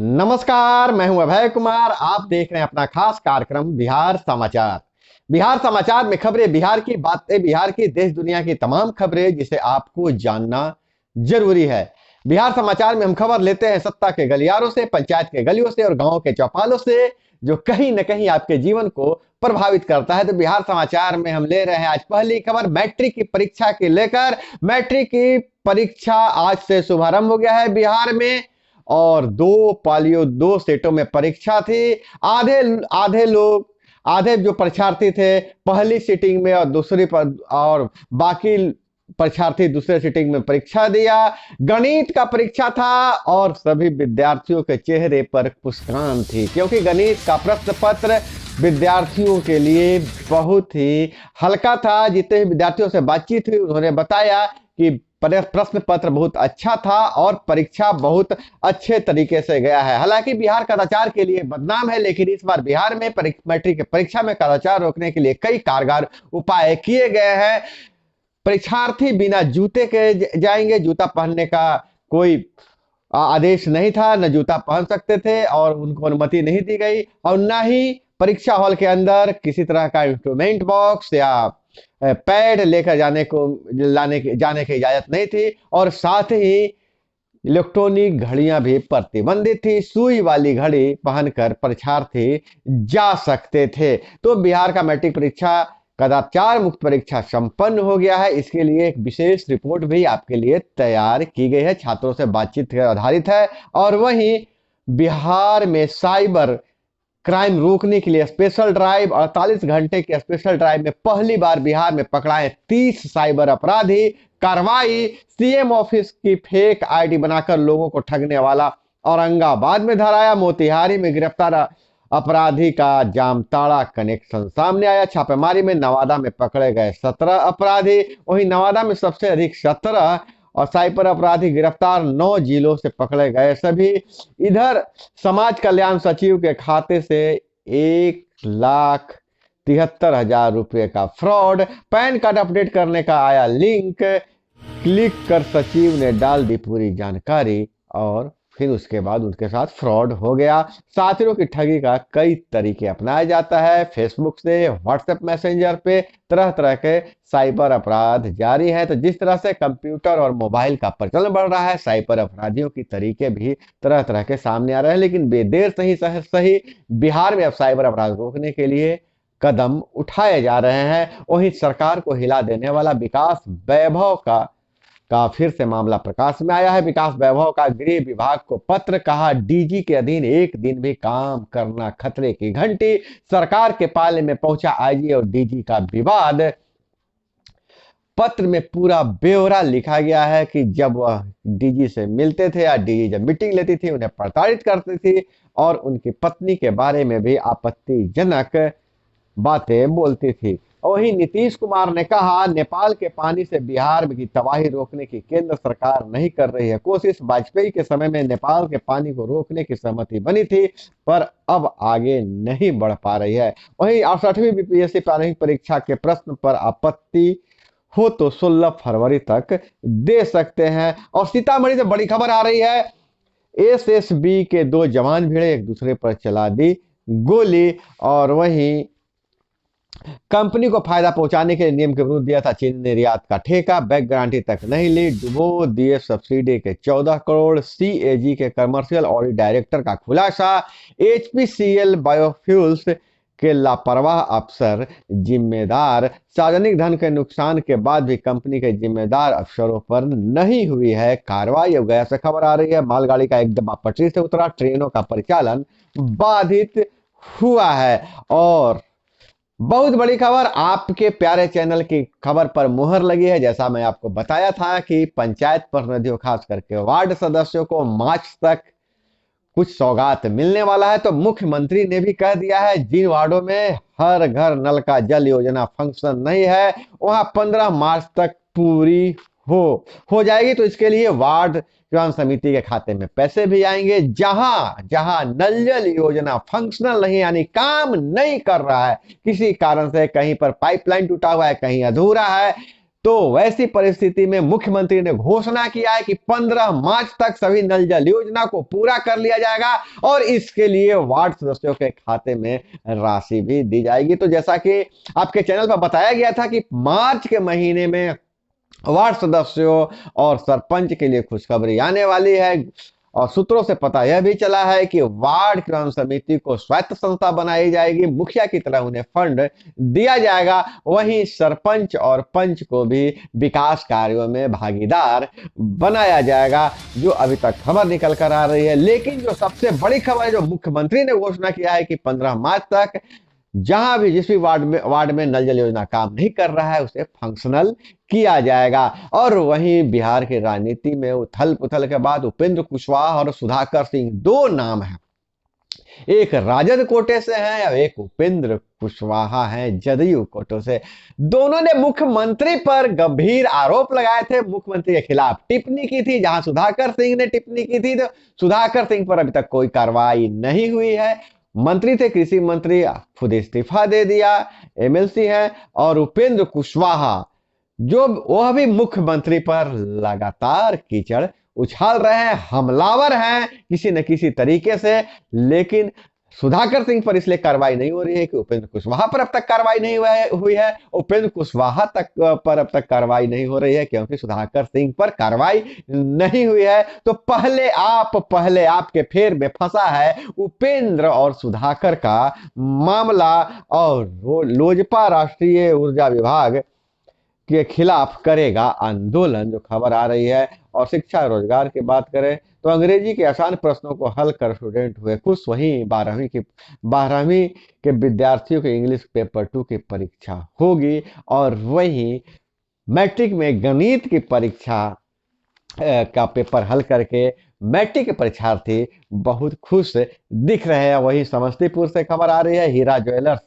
नमस्कार, मैं हूं अभय कुमार। आप देख रहे हैं अपना खास कार्यक्रम बिहार समाचार। बिहार समाचार में खबरें, बिहार की बातें, बिहार की देश दुनिया की तमाम खबरें जिसे आपको जानना जरूरी है। बिहार समाचार में हम खबर लेते हैं सत्ता के गलियारों से, पंचायत के गलियों से और गांव के चौपालों से, जो कहीं न कहीं आपके जीवन को प्रभावित करता है। तो बिहार समाचार में हम ले रहे हैं आज पहली खबर मैट्रिक की परीक्षा के लेकर। मैट्रिक की परीक्षा आज से शुभारंभ हो गया है बिहार में और दो सेटों में परीक्षा थी। आधे आधे लोग आधे जो परीक्षार्थी थे पहली सीटिंग में और दूसरी पर, और बाकी परीक्षार्थी दूसरे सीटिंग में परीक्षा दिया। गणित का परीक्षा था और सभी विद्यार्थियों के चेहरे पर मुस्कान थी, क्योंकि गणित का प्रश्न पत्र विद्यार्थियों के लिए बहुत ही हल्का था। जितने भी विद्यार्थियों से बातचीत हुई उन्होंने बताया कि प्रश्न पत्र बहुत अच्छा था और परीक्षा बहुत अच्छे तरीके से गया है। हालांकि बिहार कदाचार के लिए बदनाम है, लेकिन इस बार बिहार में मैट्रिक की परीक्षा में कदाचार रोकने के लिए कई कारगर उपाय किए गए हैं। परीक्षार्थी बिना जूते के जाएंगे, जूता पहनने का कोई आदेश नहीं था, न जूता पहन सकते थे और उनको अनुमति नहीं दी गई, और न ही परीक्षा हॉल के अंदर किसी तरह का इंस्ट्रूमेंट बॉक्स या पैड लेकर जाने की इजाजत नहीं थी। और साथ ही इलेक्ट्रॉनिक घड़ियां भी प्रतिबंधित थी। सुई वाली घड़ी पहनकर परीक्षार्थी जा सकते थे। तो बिहार का मैट्रिक परीक्षा कदाचार मुक्त परीक्षा संपन्न हो गया है। इसके लिए एक विशेष रिपोर्ट भी आपके लिए तैयार की गई है, छात्रों से बातचीत पर आधारित है। और वहीं बिहार में साइबर क्राइम रोकने के लिए स्पेशल ड्राइव, 48 घंटे के स्पेशल ड्राइव में पहली बार बिहार में पकड़ाए 30 साइबर अपराधी। कार्रवाई, सीएम ऑफिस की फेक आईडी बनाकर लोगों को ठगने वाला औरंगाबाद में धराया। मोतिहारी में गिरफ्तार अपराधी का जामताड़ा कनेक्शन सामने आया। छापेमारी में नवादा में पकड़े गए 17 अपराधी। वहीं नवादा में सबसे अधिक 17 और साइबर अपराधी गिरफ्तार, 9 जिलों से पकड़े गए सभी। इधर समाज कल्याण सचिव के खाते से 1,73,000 रुपए का फ्रॉड। पैन कार्ड अपडेट करने का आया लिंक, क्लिक कर सचिव ने डाल दी पूरी जानकारी और फिर उसके बाद उनके साथ फ्रॉड हो गया। साथियों की ठगी का कई तरीके अपनाया जाता है। फेसबुक से, व्हाट्सएप मैसेंजर पे तरह तरह के साइबर अपराध जारी है। तो जिस तरह से कंप्यूटर और मोबाइल का प्रचलन बढ़ रहा है, साइबर अपराधियों की तरीके भी तरह तरह के सामने आ रहे हैं। लेकिन बेदेर सही सही बिहार में अब साइबर अपराध रोकने के लिए कदम उठाए जा रहे हैं। वहीं सरकार को हिला देने वाला विकास वैभव का फिर से मामला प्रकाश में आया है। विकास वैभव का गृह विभाग को पत्र, कहा डीजी के अधीन एक दिन भी काम करना खतरे की घंटी। सरकार के पाले में पहुंचा आईजी और डीजी का विवाद। पत्र में पूरा ब्यौरा लिखा गया है कि जब वह डीजी से मिलते थे या डीजी जब मीटिंग लेती थी उन्हें प्रताड़ित करती थी और उनकी पत्नी के बारे में भी आपत्तिजनक बातें बोलती थी। वहीं नीतीश कुमार ने कहा नेपाल के पानी से बिहार की तबाही रोकने की केंद्र सरकार नहीं कर रही है कोशिश। वाजपेयी के समय में नेपाल के पानी को रोकने की सहमति बनी थी, पर अब आगे नहीं बढ़ पा रही है। वहीं 68वीं बीपीएससी प्रारंभिक परीक्षा के प्रश्न पर आपत्ति हो तो 16 फरवरी तक दे सकते हैं। और सीतामढ़ी से बड़ी खबर आ रही है। एसएसबी के 2 जवान भिड़े, एक दूसरे पर चला दी गोली। और वहीं कंपनी को फायदा पहुंचाने के नियम के विरुद्ध दिया था चीन ने निर्यात का ठेका, बैंक गारंटी तक नहीं ली, डुबो दिए सब्सिडी के 14 करोड़। सीएजी के कमर्शियल ऑडिट डायरेक्टर का खुलासा। एचपीसीएल बायोफ्यूल्स के लापरवाह अफसर जिम्मेदार। सार्वजनिक धन के नुकसान के बाद भी कंपनी के जिम्मेदार अफसरों पर नहीं हुई है कार्रवाई। अब गया से खबर आ रही है, मालगाड़ी का एक डब्बा पटरी से उतरा, ट्रेनों का परिचालन बाधित हुआ है। और बहुत बड़ी खबर, आपके प्यारे चैनल की खबर पर मुहर लगी है। जैसा मैं आपको बताया था कि पंचायत प्रतिनिधियों, खास करके वार्ड सदस्यों को मार्च तक कुछ सौगात मिलने वाला है। तो मुख्यमंत्री ने भी कह दिया है जिन वार्डों में हर घर नल का जल योजना फंक्शन नहीं है वहां 15 मार्च तक पूरी हो जाएगी। तो इसके लिए वार्ड किसान समिति के खाते में पैसे भी आएंगे। जहां जहां नल जल योजना फंक्शनल नहीं, यानी काम नहीं कर रहा है, किसी कारण से कहीं पर पाइपलाइन टूटा हुआ है, कहीं अधूरा है, तो वैसी परिस्थिति में मुख्यमंत्री ने घोषणा किया है कि 15 मार्च तक सभी नल जल योजना को पूरा कर लिया जाएगा और इसके लिए वार्ड सदस्यों के खाते में राशि भी दी जाएगी। तो जैसा कि आपके चैनल पर बताया गया था कि मार्च के महीने में वार्ड सदस्यों और सरपंच के लिए खुशखबरी आने वाली है और सूत्रों से पता यह भी चला है कि वार्ड क्रियान्वयन समिति को स्वायत्त संस्था बनाई जाएगी, मुखिया की तरह उन्हें फंड दिया जाएगा। वहीं सरपंच और पंच को भी विकास कार्यों में भागीदार बनाया जाएगा, जो अभी तक खबर निकल कर आ रही है। लेकिन जो सबसे बड़ी खबर है, जो मुख्यमंत्री ने घोषणा किया है कि 15 मार्च तक जहां भी जिस भी वार्ड में नल जल योजना काम नहीं कर रहा है उसे फंक्शनल किया जाएगा। और वहीं बिहार की राजनीति में उथल पुथल के बाद उपेंद्र कुशवाहा और सुधाकर सिंह दो नाम हैं, एक राजद कोटे से हैं और एक उपेंद्र कुशवाहा हैं जदयू कोटे से। दोनों ने मुख्यमंत्री पर गंभीर आरोप लगाए थे, मुख्यमंत्री के खिलाफ टिप्पणी की थी। जहां सुधाकर सिंह ने टिप्पणी की थी तो सुधाकर सिंह पर अभी तक कोई कार्रवाई नहीं हुई है। मंत्री थे कृषि मंत्री, खुद इस्तीफा दे दिया, एमएलसी है। और उपेंद्र कुशवाहा जो वह भी मुख्यमंत्री पर लगातार कीचड़ उछाल रहे हैं, हमलावर हैं किसी न किसी तरीके से। लेकिन सुधाकर सिंह पर इसलिए कार्रवाई नहीं हो रही है कि उपेंद्र कुशवाहा पर अब तक कार्रवाई नहीं हुई है। उपेंद्र कुशवाहा तक पर अब तक कार्रवाई नहीं हो रही है क्योंकि सुधाकर सिंह पर कार्रवाई नहीं हुई है। तो पहले आप के फेर में फंसा है उपेंद्र और सुधाकर का मामला। और लोजपा राष्ट्रीय ऊर्जा विभाग के खिलाफ करेगा आंदोलन, जो खबर आ रही है। और शिक्षा रोजगार की बात करें तो अंग्रेजी के आसान प्रश्नों को हल कर स्टूडेंट हुए खुश। वहीं 12वीं के विद्यार्थियों के इंग्लिश पेपर 2 की परीक्षा होगी। और वहीं मैट्रिक में गणित की परीक्षा का पेपर हल करके मैट्रिक के परीक्षार्थी बहुत खुश दिख रहे हैं। वहीं समस्तीपुर से खबर आ रही है, हीरा ज्वेलर्स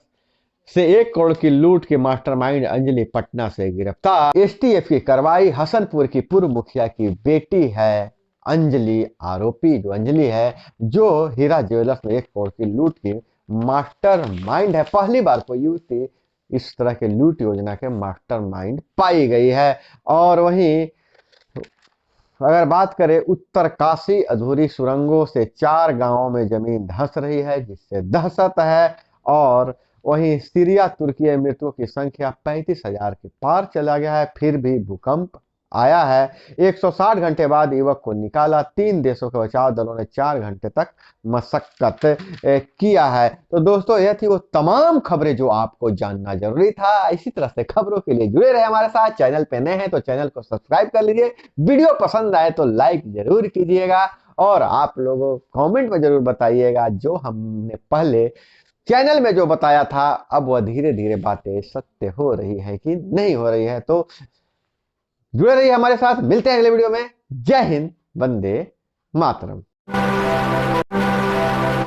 से 1 करोड़ की लूट के मास्टरमाइंड अंजलि पटना से गिरफ्तार। एसटीएफ की कार्रवाई, हसनपुर की पूर्व मुखिया की बेटी है अंजलि आरोपी। जो अंजलि है जो हीरा ज्वेलर्स में 1 करोड़ की लूट की मास्टरमाइंड है। पहली बार कोई युवती इस तरह के लूट योजना के मास्टरमाइंड पाई गई है। और वहीं अगर बात करें उत्तरकाशी अधूरी सुरंगों से 4 गांवों में जमीन धंस रही है, जिससे दहशत है। और वहीं सीरिया तुर्की में मृतकों की संख्या 35,000 के पार चला गया है। फिर भी भूकंप आया है। 160 घंटे बाद युवक को निकाला। 3 देशों के बचाव दलों ने 4 घंटे तक मशक्कत किया है। तो दोस्तों, यह थी वो तमाम खबरें जो आपको जानना जरूरी था। इसी तरह से खबरों के लिए जुड़े रहे हमारे साथ। चैनल पे नए हैं तो चैनल को सब्सक्राइब कर लीजिए। वीडियो पसंद आए तो लाइक जरूर कीजिएगा और आप लोगों कमेंट में जरूर बताइएगा जो हमने पहले चैनल में जो बताया था अब वह धीरे धीरे बातें सत्य हो रही है कि नहीं हो रही है। तो जुड़े रहिए हमारे साथ, मिलते हैं अगले वीडियो में। जय हिंद, वंदे मातरम।